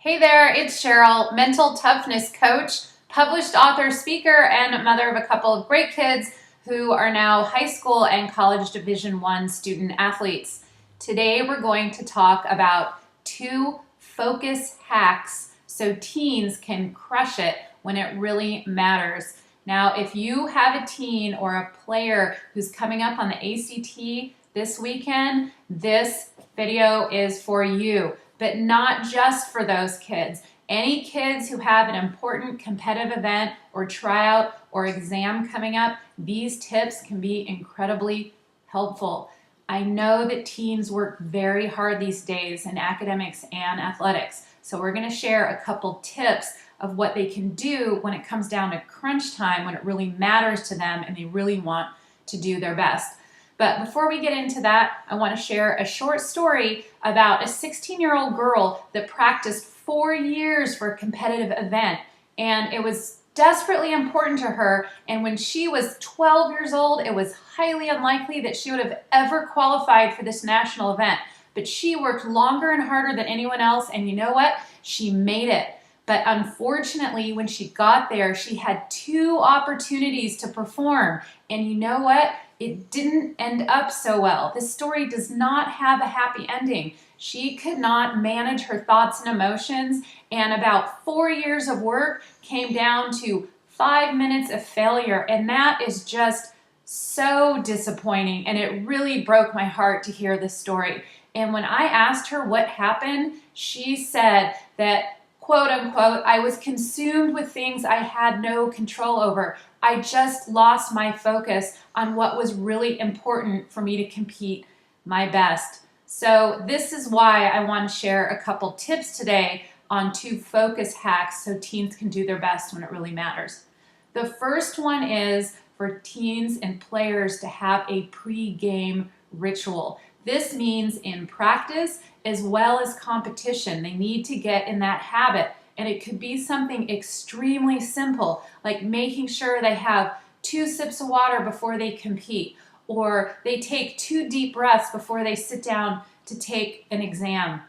Hey there, it's Sheryl, mental toughness coach, published author, speaker, and mother of a couple of great kids who are now high school and college Division I student athletes. Today we're going to talk about 2 focus hacks so teens can crush it when it really matters. Now, if you have a teen or a player who's coming up on the ACT this weekend, this video is for you. But not just for those kids. Any kids who have an important competitive event or tryout or exam coming up, these tips can be incredibly helpful. I know that teens work very hard these days in academics and athletics, so we're going to share a couple tips of what they can do when it comes down to crunch time, when it really matters to them and they really want to do their best. But before we get into that, I want to share a short story about a 16-year-old girl that practiced 4 years for a competitive event. And it was desperately important to her. And when she was 12 years old, it was highly unlikely that she would have ever qualified for this national event. But she worked longer and harder than anyone else. And you know what? She made it. But unfortunately, when she got there, she had 2 opportunities to perform. And you know what? It didn't end up so well. This story does not have a happy ending. She could not manage her thoughts and emotions, and about 4 years of work came down to 5 minutes of failure, and that is just so disappointing, and it really broke my heart to hear this story. And when I asked her what happened, she said that, quote unquote, I was consumed with things I had no control over. I just lost my focus on what was really important for me to compete my best. So this is why I want to share a couple tips today on 2 focus hacks so teens can do their best when it really matters. The first one is for teens and players to have a pre-game ritual. This means in practice as well as competition. They need to get in that habit. And it could be something extremely simple, like making sure they have 2 sips of water before they compete, or they take 2 deep breaths before they sit down to take an exam.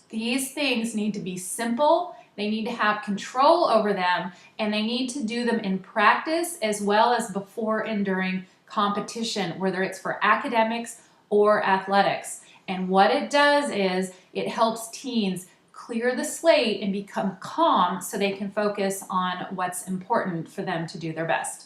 These things need to be simple, they need to have control over them, and they need to do them in practice as well as before and during competition, whether it's for academics or athletics. And what it does is it helps teens clear the slate and become calm so they can focus on what's important for them to do their best.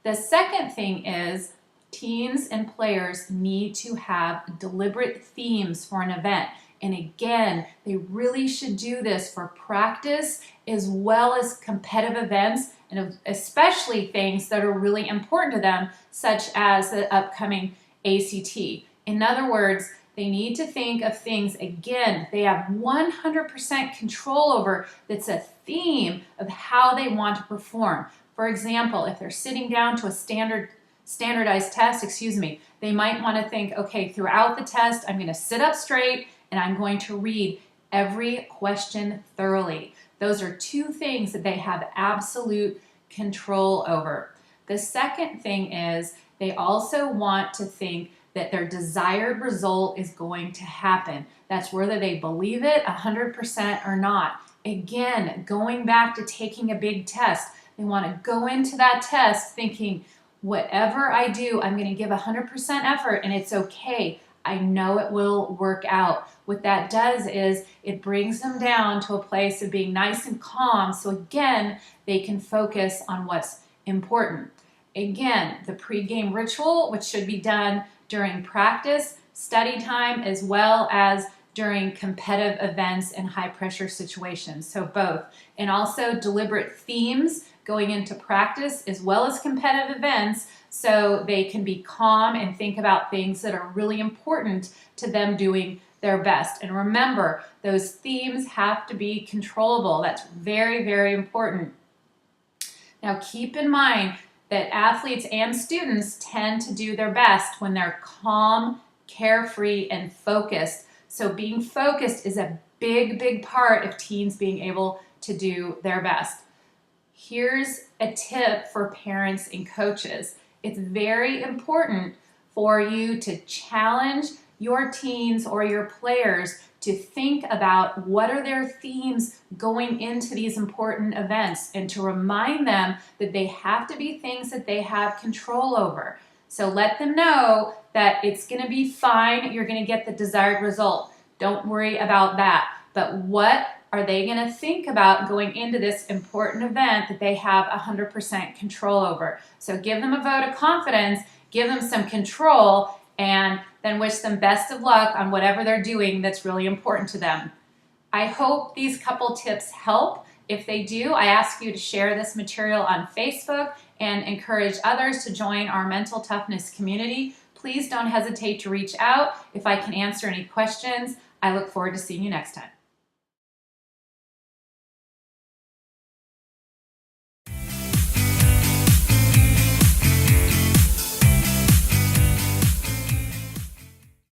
The second thing is teens and players need to have deliberate themes for an event. And again, they really should do this for practice as well as competitive events, and especially things that are really important to them, such as the upcoming ACT. In other words, they need to think of things, again, they have 100% control over, that's a theme of how they want to perform. For example, if they're sitting down to a standardized test, they might want to think, okay, throughout the test, I'm going to sit up straight and I'm going to read every question thoroughly. Those are 2 things that they have absolute control over. The second thing is they also want to think that their desired result is going to happen. That's whether they believe it 100% or not. Again, going back to taking a big test, they want to go into that test thinking, whatever I do, I'm going to give 100% effort and it's okay. I know it will work out. What that does is it brings them down to a place of being nice and calm, so again, they can focus on what's important. Again, the pre-game ritual, which should be done during practice, study time, as well as during competitive events and high-pressure situations, so both. And also deliberate themes going into practice as well as competitive events so they can be calm and think about things that are really important to them doing their best. And remember, those themes have to be controllable. That's very, very important. Now keep in mind that athletes and students tend to do their best when they're calm, carefree, and focused. So being focused is a big, big part of teens being able to do their best. Here's a tip for parents and coaches. It's very important for you to challenge your teens or your players to think about what are their themes going into these important events, and to remind them that they have to be things that they have control over. So let them know that it's going to be fine. You're going to get the desired result. Don't worry about that. But what are they going to think about going into this important event that they have 100% control over? So give them a vote of confidence, give them some control, and then wish them best of luck on whatever they're doing that's really important to them. I hope these couple tips help. If they do, I ask you to share this material on Facebook and encourage others to join our mental toughness community. Please don't hesitate to reach out if I can answer any questions. I look forward to seeing you next time.